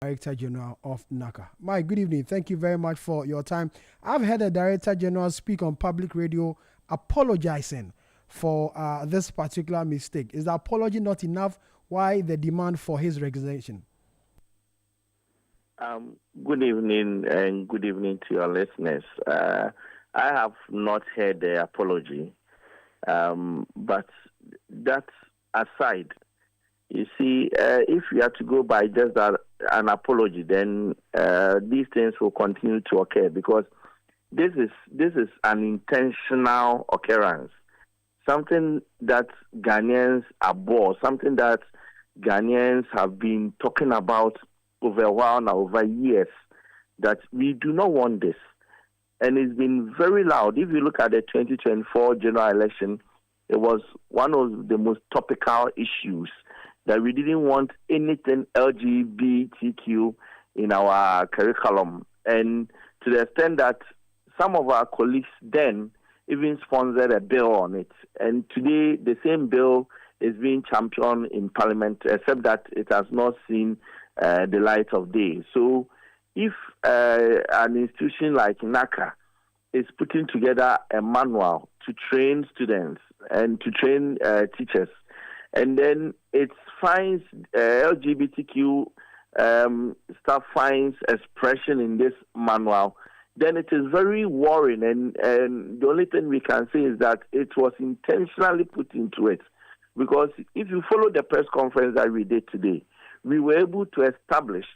Director General of NaCCA. Mike, good evening. Thank you very much for your time. I've heard the Director General speak on public radio apologizing for this particular mistake. Is the apology not enough? Why the demand for his resignation? Good evening and good evening to your listeners. I have not heard the apology, but that aside, you see, if we have to go by just an apology, then these things will continue to occur because this is an intentional occurrence, something that Ghanaians abhor, something that Ghanaians have been talking about over a while now, over years, that we do not want this. And it's been very loud. If you look at the 2024 general election, it was one of the most topical issues that we didn't want anything LGBTQ in our curriculum. And to the extent that some of our colleagues then even sponsored a bill on it. And today, the same bill is being championed in Parliament, except that it has not seen the light of day. So if an institution like NaCCA is putting together a manual to train students and to train teachers, and then it finds LGBTQ staff finds expression in this manual, then it is very worrying. And the only thing we can say is that it was intentionally put into it. Because if you follow the press conference that we did today, we were able to establish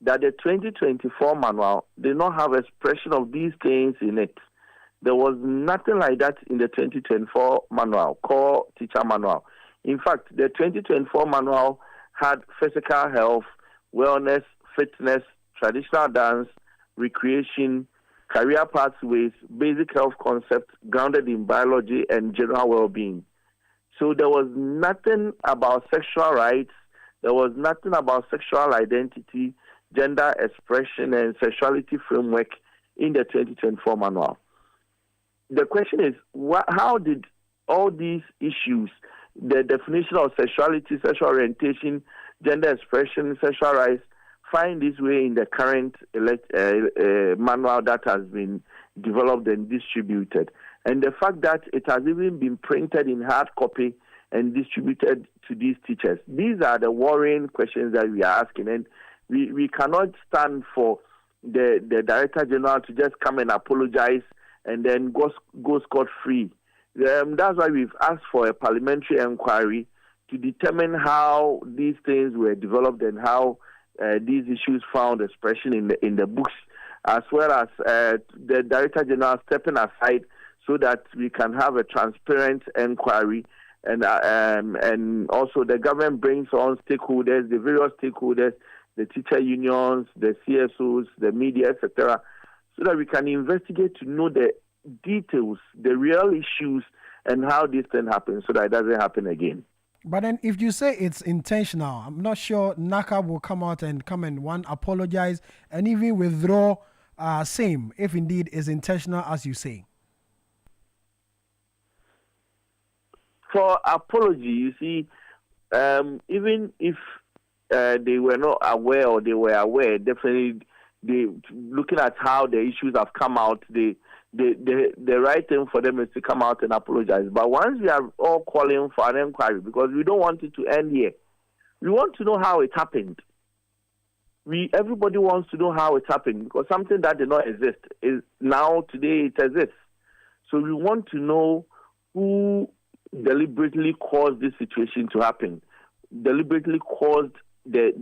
that the 2024 manual did not have expression of these things in it. There was nothing like that in the 2024 manual, core teacher manual. In fact, the 2024 manual had physical health, wellness, fitness, traditional dance, recreation, career pathways, basic health concepts grounded in biology and general well-being. So there was nothing about sexual rights. There was nothing about sexual identity, gender expression, and sexuality framework in the 2024 manual. The question is, how did all these issues, the definition of sexuality, sexual orientation, gender expression, sexual rights, find its way in the current manual that has been developed and distributed? And the fact that it has even been printed in hard copy and distributed to these teachers. These are the worrying questions that we are asking. And we cannot stand for the Director General to just come and apologize and then go scot-free. That's why we've asked for a parliamentary inquiry to determine how these things were developed and how these issues found expression in the books, as well as the Director General stepping aside so that we can have a transparent inquiry, and also the government brings on stakeholders, the various stakeholders, the teacher unions, the CSOs, the media, etc., so that we can investigate to know the details, the real issues, and how this thing happens, so that it doesn't happen again. But then if you say it's intentional, I'm not sure NaCCA will come out and apologize and even withdraw same, if indeed is intentional as you say. For apology, you see, even if they were not aware or they were aware, definitely looking at how the issues have come out, the right thing for them is to come out and apologize. But once we are all calling for an inquiry, because we don't want it to end here, we want to know how it happened. Everybody wants to know how it happened, because something that did not exist is now today it exists. So we want to know who deliberately caused this situation to happen, deliberately caused these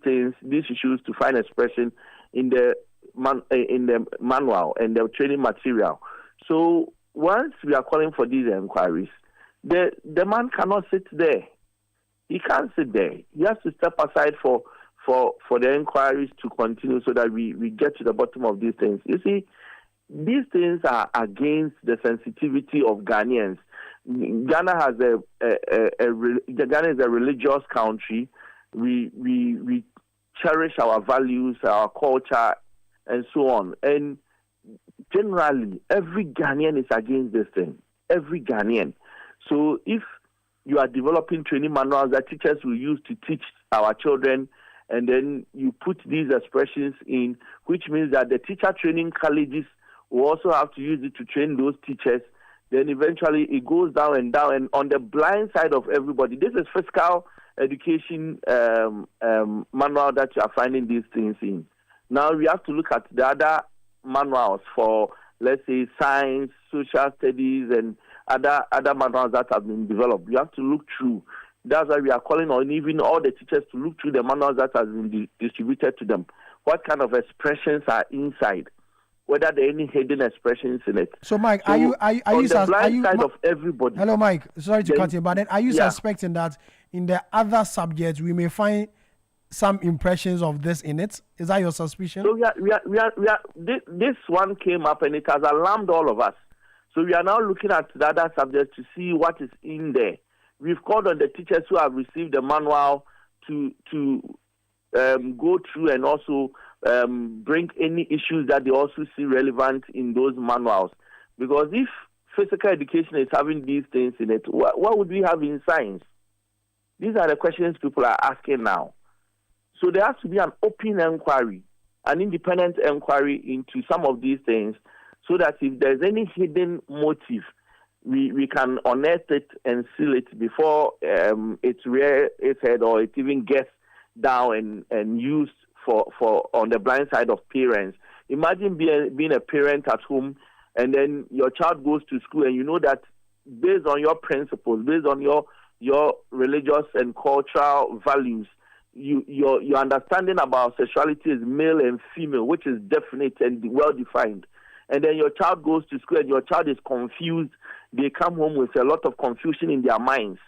things, these issues to find expression in the manual and the training material. So once we are calling for these inquiries, the man cannot sit there. He can't sit there. He has to step aside for the inquiries to continue, so that we get to the bottom of these things. You see, these things are against the sensitivity of Ghanaians. Ghana is a religious country. We cherish our values, our culture, and so on. And generally, every Ghanaian is against this thing. Every Ghanaian. So if you are developing training manuals that teachers will use to teach our children, and then you put these expressions in, which means that the teacher training colleges will also have to use it to train those teachers. Then eventually it goes down and down, and on the blind side of everybody. This is physical education manual that you are finding these things in. Now we have to look at the other manuals for, let's say, science, social studies, and other manuals that have been developed. You have to look through. That's why we are calling on even all the teachers to look through the manuals that have been distributed to them. What kind of expressions are inside? Whether there are any hidden expressions in it. So, Mike, are you on the blind side of everybody? Hello, Mike. Sorry to cut you, but then are you suspecting that in the other subjects we may find some impressions of this in it? Is that your suspicion? So this one came up and it has alarmed all of us. So we are now looking at the other subjects to see what is in there. We've called on the teachers who have received the manual to go through and also bring any issues that they also see relevant in those manuals. Because if physical education is having these things in it, what would we have in science? These are the questions people are asking now. So there has to be an open inquiry, an independent inquiry into some of these things, so that if there's any hidden motive, we can unearth it and seal it before it rears its head or it even gets down and used for on the blind side of parents. Imagine being a parent at home, and then your child goes to school, and you know that based on your principles, based on your religious and cultural values, your understanding about sexuality is male and female, which is definite and well defined. And then your child goes to school and your child is confused. They come home with a lot of confusion in their minds.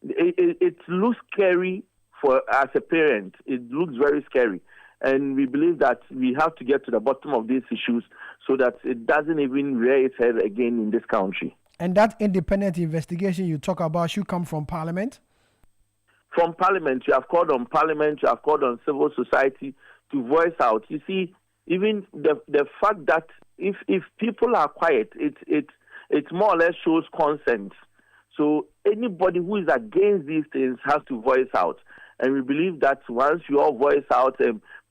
It looks scary as a parent. It looks very scary. And we believe that we have to get to the bottom of these issues so that it doesn't even rear its head again in this country. And that independent investigation you talk about should come from Parliament? From Parliament. You have called on Parliament, you have called on civil society to voice out. You see, even the fact that if people are quiet, it more or less shows consent. So anybody who is against these things has to voice out. And we believe that once you all voice out,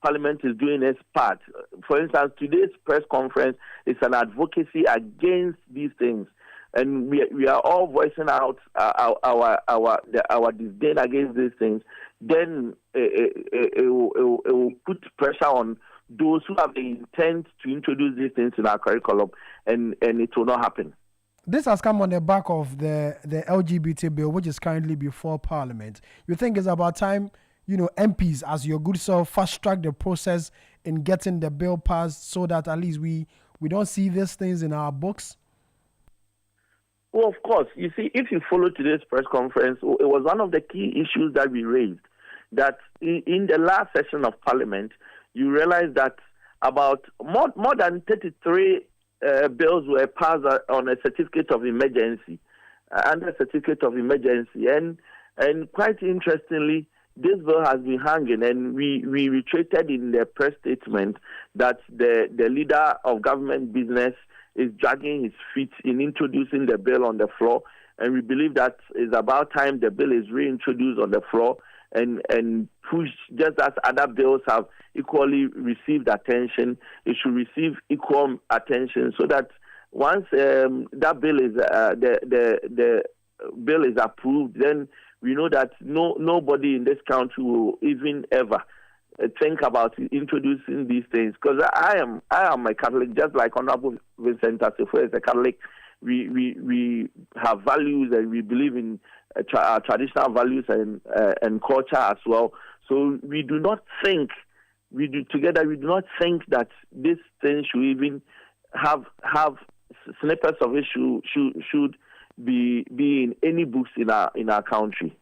Parliament is doing its part. For instance, today's press conference is an advocacy against these things. And we are all voicing out our disdain against these things. Then it will put pressure on those who have the intent to introduce these things in our curriculum, and it will not happen. This has come on the back of the LGBT bill, which is currently before Parliament. You think it's about time, MPs, as your good self, fast-track the process in getting the bill passed so that at least we don't see these things in our books? Well, of course. You see, if you follow today's press conference, it was one of the key issues that we raised, that in the last session of Parliament, you realize that about more than 33 bills were passed on a certificate of emergency, under certificate of emergency. And quite interestingly, this bill has been hanging, and we reiterated in the press statement that the leader of government business is dragging his feet in introducing the bill on the floor, and we believe that it's about time the bill is reintroduced on the floor and pushed, just as other bills have equally received attention. It should receive equal attention so that once that bill is the bill is approved, then we know that nobody in this country will even ever think about introducing these things. Because I am a Catholic, just like Honorable Vincent Asifo is a Catholic. We have values, and we believe in our traditional values and culture as well. So we do not think that this thing should even have snippets of it should be in any books in our country.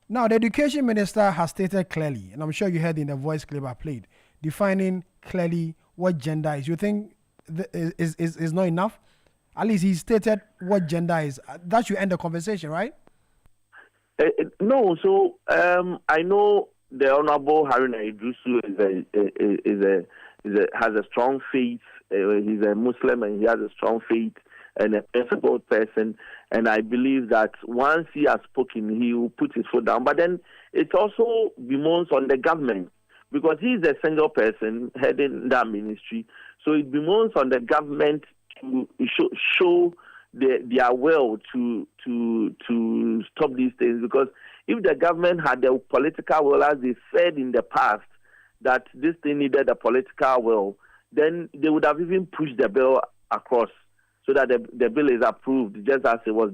Now, the education minister has stated clearly, and I'm sure you heard in the voice clip I played, defining clearly what gender is. You think is not enough? At least he stated what gender is. That should end the conversation, right? No. So I know the Honorable Haruna Idrisu has a strong faith. He's a Muslim and he has a strong faith and a principled person. And I believe that once he has spoken, he will put his foot down. But then it also bemoans on the government, because he is a single person heading that ministry. So it bemoans on the government to show their will to stop these things. Because if the government had the political will, as they said in the past, that this thing needed a political will, then they would have even pushed the bill across so that the bill is approved, just as it was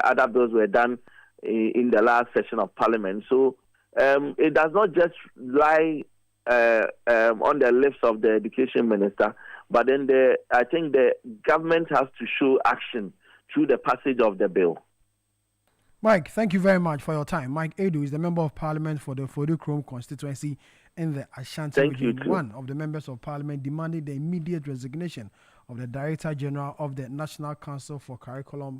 other bills were done in the last session of Parliament. So it does not just lie on the lips of the education minister, but then I think the government has to show action through the passage of the bill. Mike, thank you very much for your time. Mike Edu is the Member of Parliament for the Fodukrom constituency in the Ashanti region. One of the Members of Parliament demanded the immediate resignation of the Director General of the National Council for Curriculum